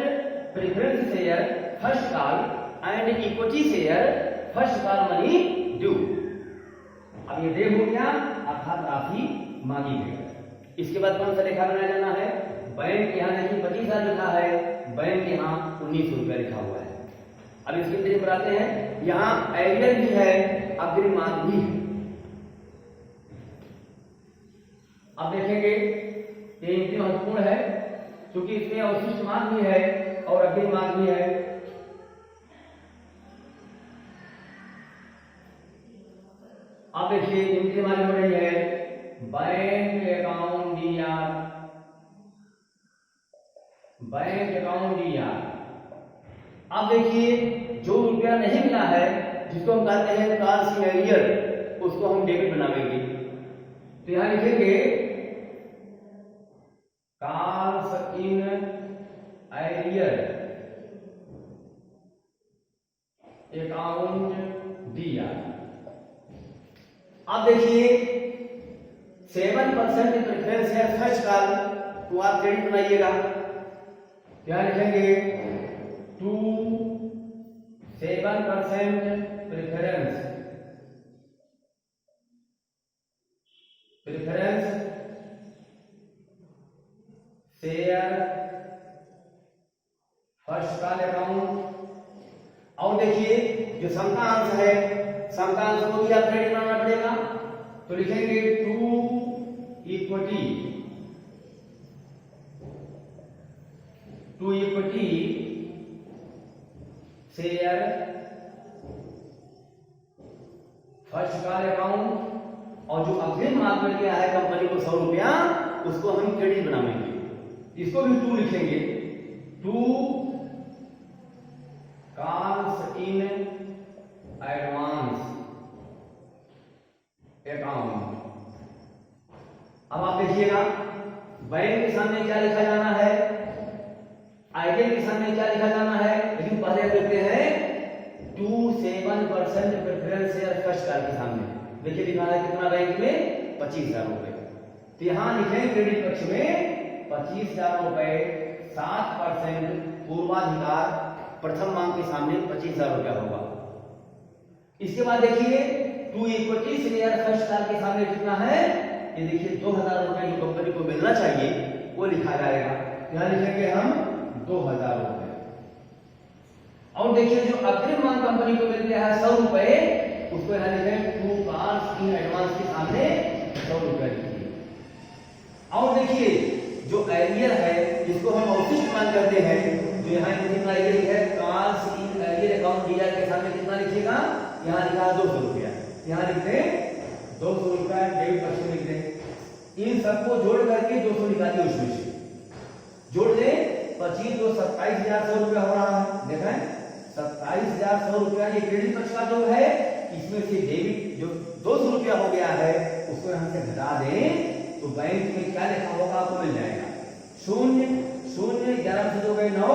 preference share first call and equity share first call money due. अब ये दे हो गया अर्थात राशि मांगी गई। इसके बाद कौन सा लेखा बनाया जाना है? बैंक यहाँ देखिए 25,000 लिखा है, बैंक यहाँ 1900 रुपया लिखा हुआ है। अब इसके तरीके पर आते हैं। यहाँ एरियर भी है, अग्रिमांक भी है। अब देखेंगे ये इतनी महत्वपूर्ण है क्योंकि इसमें अवशिष्ट मांग भी है और अग्रिमांक भी है। अब देखिए इनकी मांग हो रही है बैंक अकाउंट दिया। अब देखिए जो रुपया नहीं मिला है जिसको हम कहते हैं कार्स इन एरियर, उसको हम डेबिट बनाएंगे। तो यहां लिखेंगे कार्स इन एरियर अकाउंट दिया। अब देखिए 7% प्रेफरेंस है फर्स्ट कॉल, तो आप क्रेडिट बनाइएगा। क्या लिखेंगे to 7% preference share first call account. और देखिए जो समतांश है, समतांश को भी आप क्रेडिट बनाना पड़ेगा। तो लिखेंगे to equity share first call account. और जो अग्रिम मांग में लिया है कंपनी को 100 रुपया, उसको हम क्रेडिट बनाएंगे। इसको भी टू लिखेंगे, to calls in advance account. अब आप देखिएगा बैंक के सामने क्या लिखा जाना है, आइडियल के सामने क्या लिखा जाना है। लेकिन पहले आप लिखते हैं to 7% preference share first call के सामने। देखिए लिखा है कितना बैंक में 25,000 रुपए। तो यहां लिखें क्रेडिट पक्ष में 25,000 रुपए 7% पूर्वाधिकार प्रथम मांग के सामने 25,000 रुपया होगा। इसके बाद देखिए to equity share first call के सामने कितना है, ये देखिए 2,000 रुपए जो कंपनी को मिलना चाहिए वो लिखा जाएगा। यहां लिखेंगे हम 2,000 रुपए। और देखिए जो अग्रिम मांग कंपनी को मिल गया है 100 रुपए, उसको यहां लिखेंगे टू कार्स इन एडवांस के सामने 100 रुपए लिखिए। और देखिए जो एरियर है जिसको हम अवशिष्ट मांग करते हैं, जो यहाँ कितना एरियर है कार्स इन एरियर अकाउंट दिया के सामने कितना लिखिएगा, यहाँ लिखा है 200 रुपया। यहाँ लिखते हैं 200 रुपया डेबिट पक्ष में लिखते हैं। इन सबको जोड़ करके 200 निकालिए, उसमें से जोड़ दे 25 2 27,100 रुपया हो रहा है। देखें 27,100 रुपया ये क्रेडिट पक्ष का जो है, इसमें से डेबिट जो 200 रुपया हो गया है उसको यहाँ से घटा दें तो बैंक में क्या लिखा होगा आपको मिल जाएगा। 0 0 11 से 2 गए 9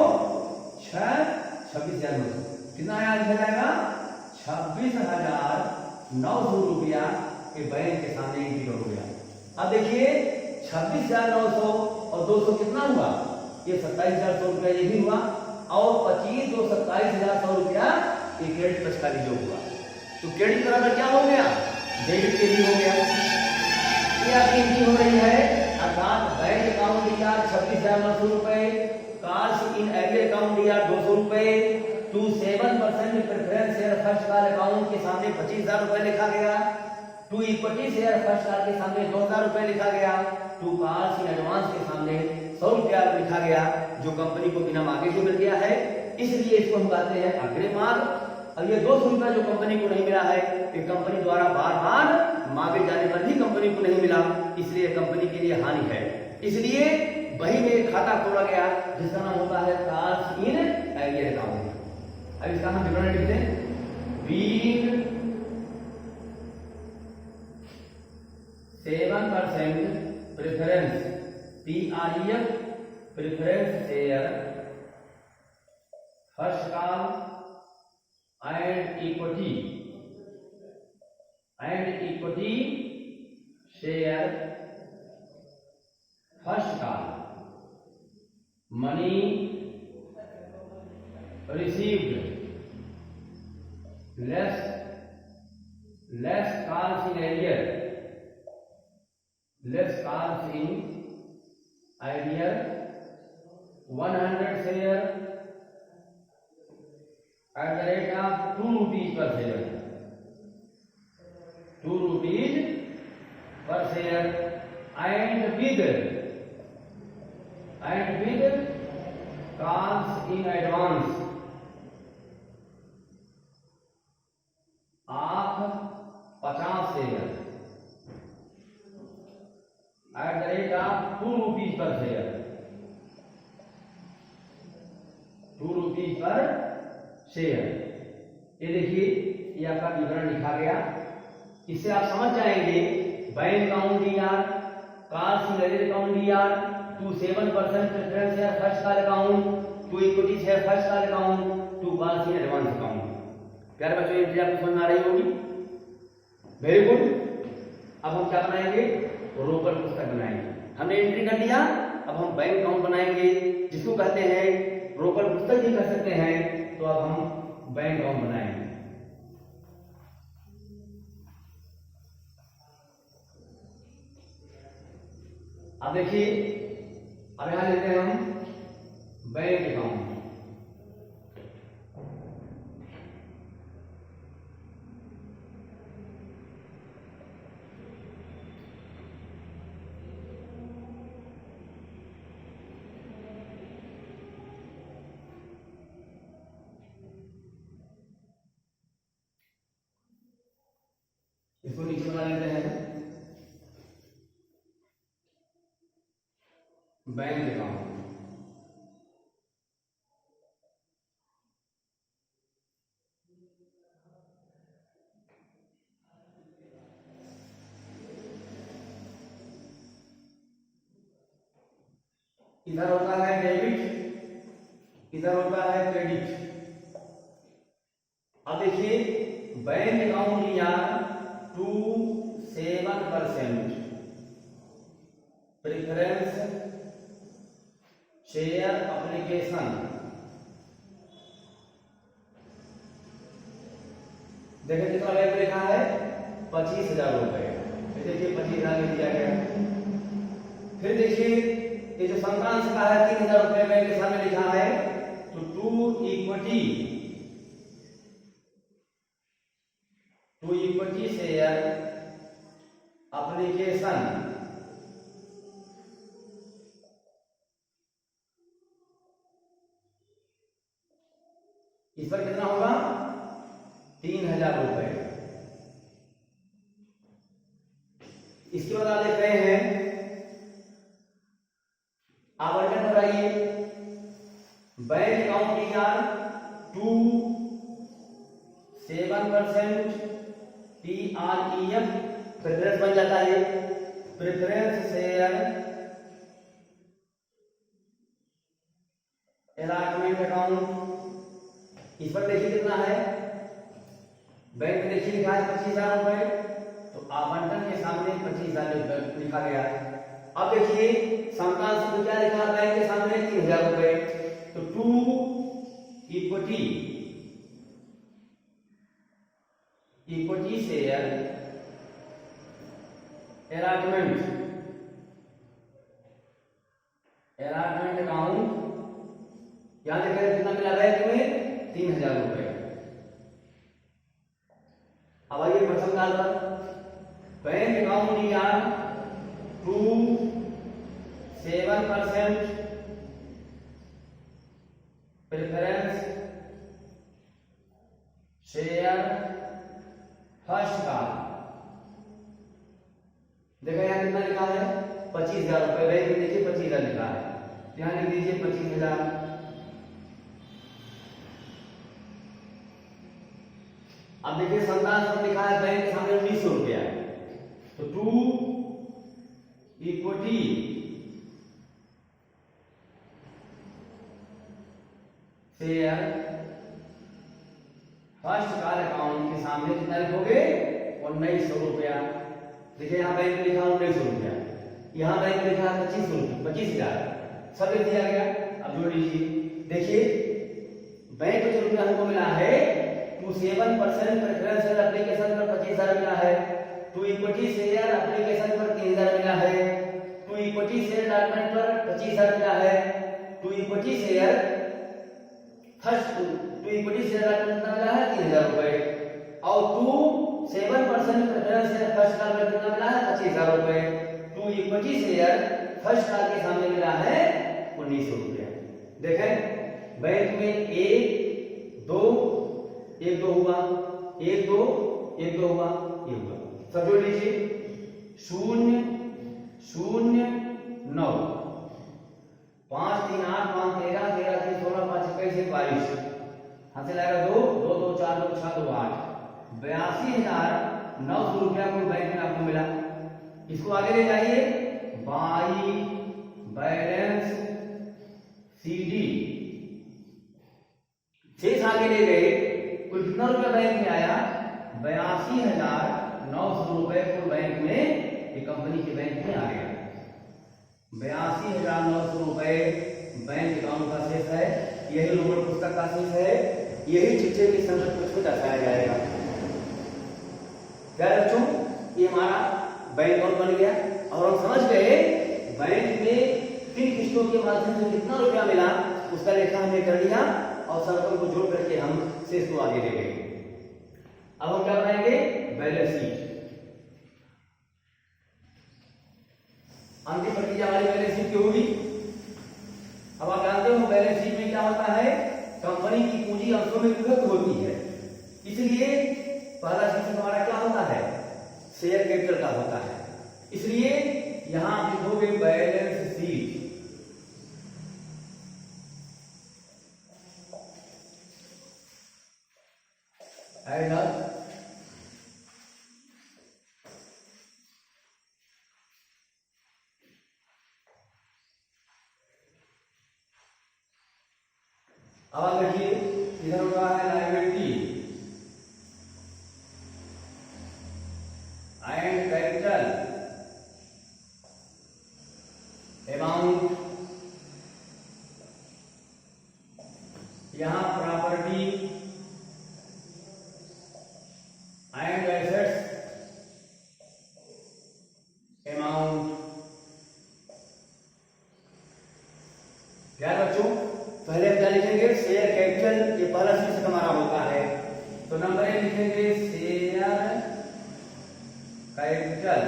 6 26,900 कितना आया लिखा जाएगा 26,900 रुपया के बैंक के सामने एंट्री हो गया। अब देखिए 26,900 और 200 कितना हुआ, ये 27,100 रुपया ये भी हुआ। और 25 2 27,100 रुपया ये क्रेडिट पक्ष का जो हुआ। तो क्रेडिट बराबर क्या हो गया, डेबिट के लिए हो गया। ये आपकी एंट्री हो रही है, अर्थात बैंक अकाउंट दिया 26,900 रुपए, कार्स इन एरियर अकाउंट दिया 200 रुपए, to 7% preference share first call account के सामने 25,000 रुपए लिखा गया। To equity share first call के सामने 2,000 रुपए लिखा गया। टू कॉल्स इन एडवांस के सामने 100 रुपया लिखा गया, जो कंपनी को बिना मांगे ही मिल गया है, इसलिए इसको हम कहते हैं अग्रिम मांग। अब ये 200 रुपया जो कंपनी को नहीं मिला है, ये कंपनी द्वारा बार बार मांगे जाने पर भी कंपनी को नहीं मिला, इसलिए कंपनी के लिए हानि है। इसलिए वही में एक खाता खोला गया जिसका नाम होता है कॉल्स इन एरियर अकाउंट। अब इसका हम विवरण लिखते हैं। Being 7% preference PREF preference share first call and equity share first call money received less calls in arrear 100 share at the rate of 2 rupees per share, 2 rupees per share and with calls in advance of 50 share at the rate of 2 rupees per share, 2 rupees per share. ये देखिए, ये आपका विवरण लिखा गया। इससे आप समझ जाएंगे bank account DR, calls in arrear account DR, to 7% preference share first call account, to equity share first call account, to calls in advance account. प्यारे बच्चों, ये आपको समझ में आ रही होगी। Very good. अब हम क्या बनाएंगे? रोकड़ पुस्तक बनाएंगे। हमने एंट्री कर लिया, अब हम बैंक अकाउंट बनाएंगे, जिसको कहते हैं रोकड़ पुस्तक भी कर सकते हैं। तो अब हम बैंक अकाउंट बनाएंगे। अब देखिए, अब यहां लेते हैं हम बैंक अकाउंट। इसको नीचे बना लेते हैं बैंक अकाउंट। इधर होता है डेबिट, इधर होता है क्रेडिट। अब देखिए, बैंक अकाउंट लिया टू 7% प्रेफरेंस शेयर एप्लीकेशन। देखिए कितना बैंक लिखा है? 25,000 रुपए। देखिए 25,000 में दिया गया। फिर देखिए, ये जो संक्रांत का है 3,000 रुपए बैंक के सामने लिखा है, तो टू इक्विटी शेयर एप्लीकेशन इस पर कितना होगा? 3,000 रुपए। इसके बाद आप देख रहे हैं आवंटन कराइए। Bank account DR to 7% PREF preference बन जाता है। Preference share allotment account. इस पर देखिए कितना है? बैंक में देखिए लिखा है 25,000 रुपए, तो आवंटन के सामने 25,000 लिखा गया। अब देखिए, संक्रांत में क्या लिखा है? बैंक के सामने 3,000 रुपए, तो to equity share allotment account. यहां देखिए कितना मिला बैंक में? 3,000 रुपए। अब आइए प्रथम काल पर, बैंक अकाउंट या टू 7% प्रेफरेंस शेयर फर्स्ट काल। देखा यहाँ कितना लिखा है 25,000 रुपए, बैंक में देखिए 25,000 लिखा है, यहाँ लिख दीजिए 25,000। अब देखिए संतान पर लिखा है बैंक के सामने 1900 रुपया, तो टू इक्विटी शेयर फर्स्ट काल अकाउंट के सामने कितना लिखोगे 1900 रुपया। देखिए यहाँ बैंक में लिखा 1900 रुपया, यहाँ बैंक में लिखा 25,000, सब लिख दिया गया। अब जोड़ लीजिए, देखिए बैंक में जो रुपया हमको मिला है 27% प्रेफरेंस शेयर एप्लीकेशन पर 25,000 मिला है, टू इक्विटी शेयर एप्लीकेशन पर 3,000 मिला है, टू इक्विटी शेयर डॉक्यूमेंट पर 25,000 मिला है, to equity share first to equity share document कितना मिला है 3,000 रुपए, और टू 7% प्रेफरेंस शेयर फर्स्ट काल पर कितना मिला है 25,000 रुपए, टू इक्विटी शेयर फर्स्ट काल के सामने मिला है 1900 रुपया। देखें बैंक में 1 2 1 2 हुआ, 1 2 1 2 हुआ, ये हुआ, सब जोड़ लीजिए 0 0 9 5 3 8 5 13 13 3 16 5 21 22, हाथ से लाएगा 2 2 2 4 2 6 2 8, 82,900 रुपया को बैंक में आपको मिला। इसको आगे ले जाइए, बाई बैलेंस सीडी, शेष आगे ले गए, कुल कितना रुपया बैंक में आया 82,900 रुपए कुल बैंक में, ये कंपनी के बैंक में आ गया। 82,900 रुपए बैंक अकाउंट का शेष है, यही रोमन पुस्तक का शेष है, यही चिट्ठे की संरचना को दर्शाया जाएगा। क्या बच्चों, ये हमारा बैंक अकाउंट बन गया, और हम समझ गए बैंक में 3 किस्तों के माध्यम से कितना रुपया मिला, उसका लेखा हमने कर लिया, और सर्कल को जोड़ करके हम शेष को आगे ले गए। अब हम क्या बनाएंगे बैलेंस शीट, अंतिम प्रक्रिया हमारी बैलेंस शीट की होगी। अब आप जानते हो बैलेंस शीट में क्या होता है, कंपनी की पूंजी अंशों में विभक्त होती है, इसलिए पहला शीर्षक हमारा क्या होता है शेयर कैपिटल का होता है, इसलिए यहां आप लिखोगे बैलेंस शीट। अब आप देखिए इधर होगा है लायबिलिटी एंड कैपिटल अमाउंट, यहां प्रॉपर्टी एंड एसेट्स अमाउंट। क्या बच्चों, पहले हम क्या लिखेंगे शेयर कैपिटल, ये पहला शीर्षक हमारा होता है, तो नंबर 1 लिखेंगे शेयर कैपिटल।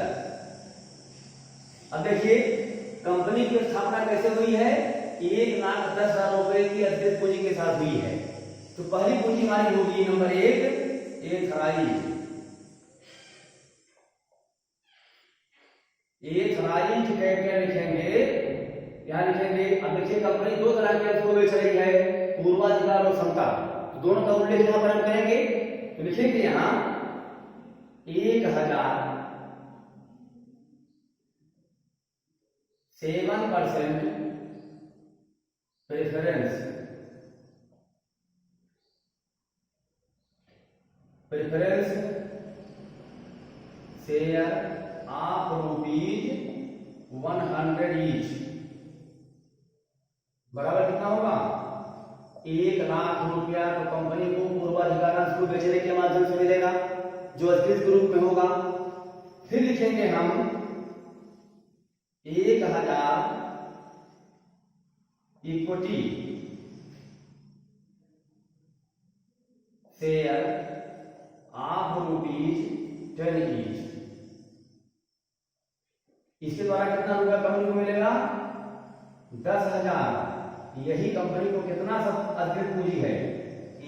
अब देखिए कंपनी की स्थापना कैसे हुई है, 1,10,000 रुपए की अतिरिक्त पूंजी के साथ हुई है, तो पहली पूंजी हमारी होगी नंबर 1 एथराइज, एथराइज कैपिटल लिखेंगे, यहां लिखेंगे। अब देखिए कंपनी 2 तरह के अंशों में बेच रही है, पूर्वाधिकार और समता, तो दोनों का उल्लेख यहां पर हम करेंगे, तो लिखेंगे यहां 1,000 7% प्रेफरेंस शेयर ऑफ ₹100 ईच, बराबर कितना होगा 1,00,000 रुपया, तो कंपनी को पूर्वाधिकार अंश को बेचने के माध्यम से मिलेगा जो अधिकृत ग्रुप में होगा। फिर लिखेंगे हम 1,000 इक्विटी शेयर ऑफ ₹10 ईच। इसके द्वारा कितना रुपया कंपनी को मिलेगा? 10,000। यही कंपनी को कितना सब अधिकृत पूंजी है?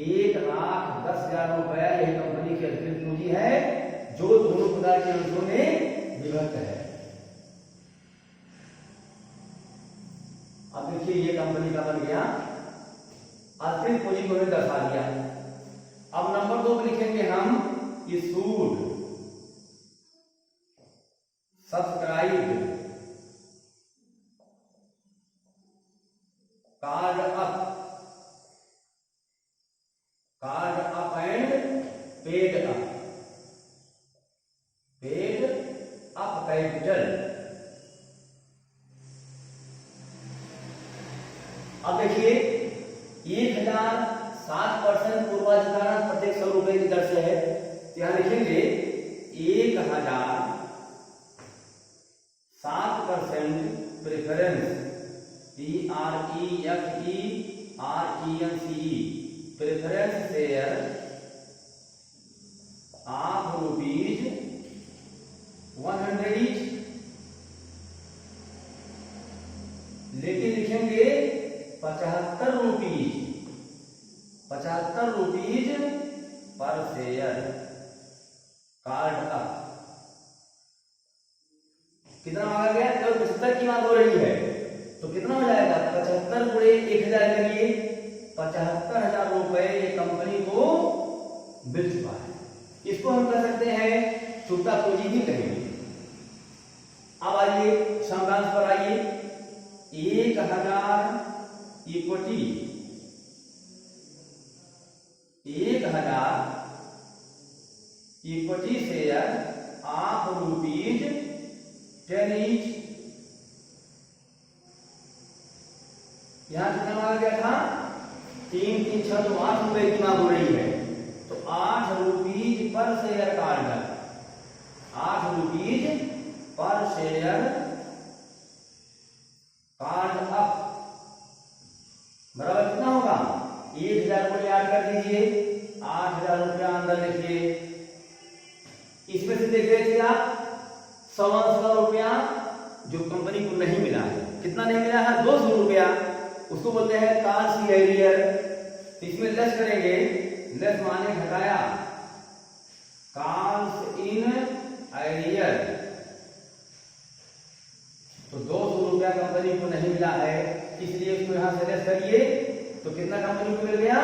1,10,000 रुपया यही कंपनी की अधिकृत पूंजी है, जो दोनों प्रकार के अंशों में विभक्त है। अब देखिए ये कंपनी का बन गया, अधिकृत पूंजी को हमने दर्शा दिया। अब नंबर 2 पे लिखेंगे हम issued, subscribed, card up and paid up capital. अब देखिए 1,007% पूर्वाधिकार प्रत्येक 100 रुपए की दर से है, तो यहां लिखेंगे 1,007% preference, PREFERENCE, preference share of ₹100 each. लेकिन लिखेंगे 75 rupees per share card up. कितना मांगा गया? तो 75 की मांग हो रही है, तो कितना हो जाएगा? 75 गुणे 1,000 करिए, 75,000 रुपए ये कंपनी को मिल चुका है। इसको हम कह सकते हैं चुकता पूंजी भी कहेंगे। अब आइए सारांश पर आइए। 1,000 equity, 1,000 equity share of ₹10 each. यहां कितना मांगा गया था? 3, 3, 6 तो 8 रुपए की मांग हो रही है, तो 8 rupees per share card, 8 rupees per share card up बराबर कितना होगा? 1,000 को ऐड कर दीजिए, 8,000 रुपया अंदर लिखिए। इसमें से देख रहे थे आप 100 रुपया जो कंपनी को नहीं मिला है। कितना नहीं मिला है? 200 रुपया। उसको बोलते हैं कॉस्ट एरियर। इसमें लेस करेंगे, लेस माने घटाया, कॉस्ट इन एरियर। तो 200 रुपया कंपनी को नहीं मिला है, इसलिए उसको यहां से लेस करिए, तो कितना कंपनी को मिल गया?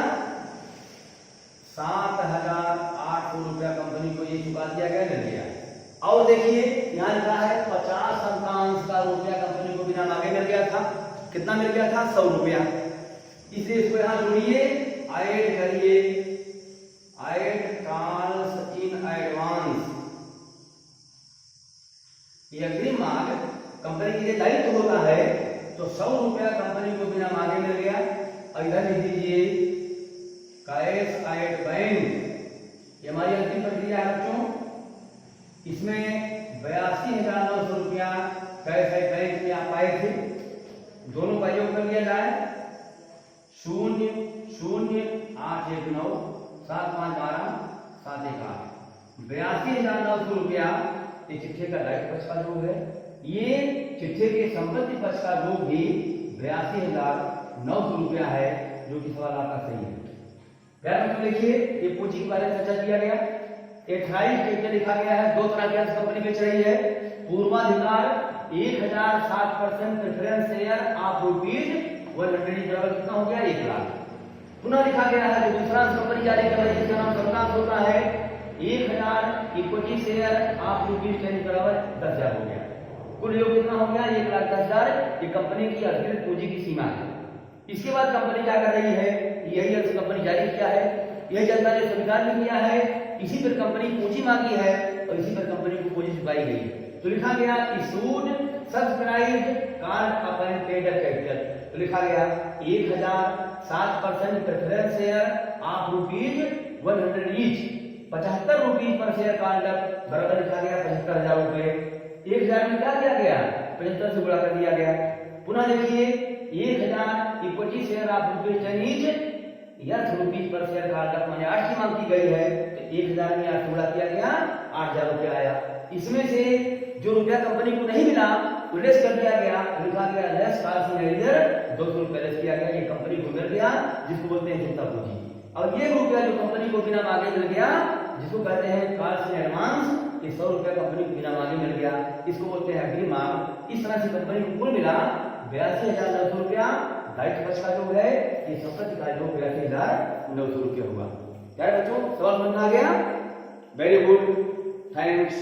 7,800 रुपया कंपनी को ये चुका दिया गया, मिल गया। और देखिए यहां लिखा है 50 का रुपया कंपनी को बिना मांगे मिल गया था। कितना मिल गया था? 100 रुपया। इसलिए इसको यहां जोड़िए, ऐड करिए, ऐड कॉस्ट इन एडवांस। ये अग्रिम मांग कंपनी के लिए दायित्व होता है, तो 100 रुपया कंपनी को बिना मांगे मिल गया। और इधर लिख दीजिए कैश एट बैंक। ये हमारी अंतिम प्रक्रिया है बच्चों। इसमें 82,900 रुपया कैश एट बैंक में आप पाए थे। दोनों का योग कर लिया जाए, 0,0,819,7,5,12,7,1,8। 82,900 रुपया ये चिट्ठे का दायित्व पक्ष का योग है। ये चिट्ठे के संपत्ति पक्ष का योग भी 82,900 रुपया है, जो कि सवाल आपका सही है। ध्यान में देखिए, ये पूंजी के बारे में चर्चा किया गया। 28 में लिखा गया है 2 तरह की अंश कंपनी बेच रही है। पूर्वाधिकार 1,007% प्रेफरेंस शेयर ऑफ ₹100 बराबर कितना हो गया? 1,00,000। पुनः लिखा गया है जो दूसरा अंश कंपनी जारी कर रही है, जिसका नाम सत्तांश होता है, 1,000 इक्विटी शेयर ऑफ ₹10 बराबर 10,000 हो गया। कुल योग कितना हो गया? 1,10,000। ये कंपनी की अधिकृत पूंजी की सीमा है। इसके बाद कंपनी क्या कर रही है? यही अंश कंपनी जारी किया है, यही जनता ने स्वीकार भी किया है, इसी पर कंपनी पूंजी मांगी है और इसी पर कंपनी को पूंजी चुकाई गई है। तो लिखा गया issued subscribed card up and paid up capital. तो लिखा गया 1,007% preference share of ₹100 each, 75 rupees per share card बराबर लिखा गया 75,000 रुपए। 1,000 में क्या किया गया? 75 से गुणा कर दिया गया। पुनः देखिए 1,000 इक्विटी शेयर ऑफ ₹10 ईच, यथ रुपीज पर शेयर का लागत माने 8 की मांग की गई है, तो 1000 में 8 गुणा किया गया, 8000 रुपया आया। इसमें से जो रुपया कंपनी को नहीं मिला वो लेस कर दिया गया, लिखा गया लेस कॉस्ट इन एरियर, 200 रुपया लेस किया गया, ये कंपनी को मिल गया, जिसको बोलते हैं चुकता पूंजी। और ये रुपया जो कंपनी को बिना मांगे मिल गया, जिसको कहते हैं कॉस्ट इन एडवांस, ये 100 रुपया कंपनी को बिना मांगे मिल गया, इसको बोलते हैं अग्रिम मांग। इस तरह से कंपनी को कुल मिला 82,900 रुपया। दायित्व पक्ष का जो है ये संपत्ति का जो 82,900 रुपया हुआ। क्या बच्चों, सवाल समझ में आ गया? Very good, thanks.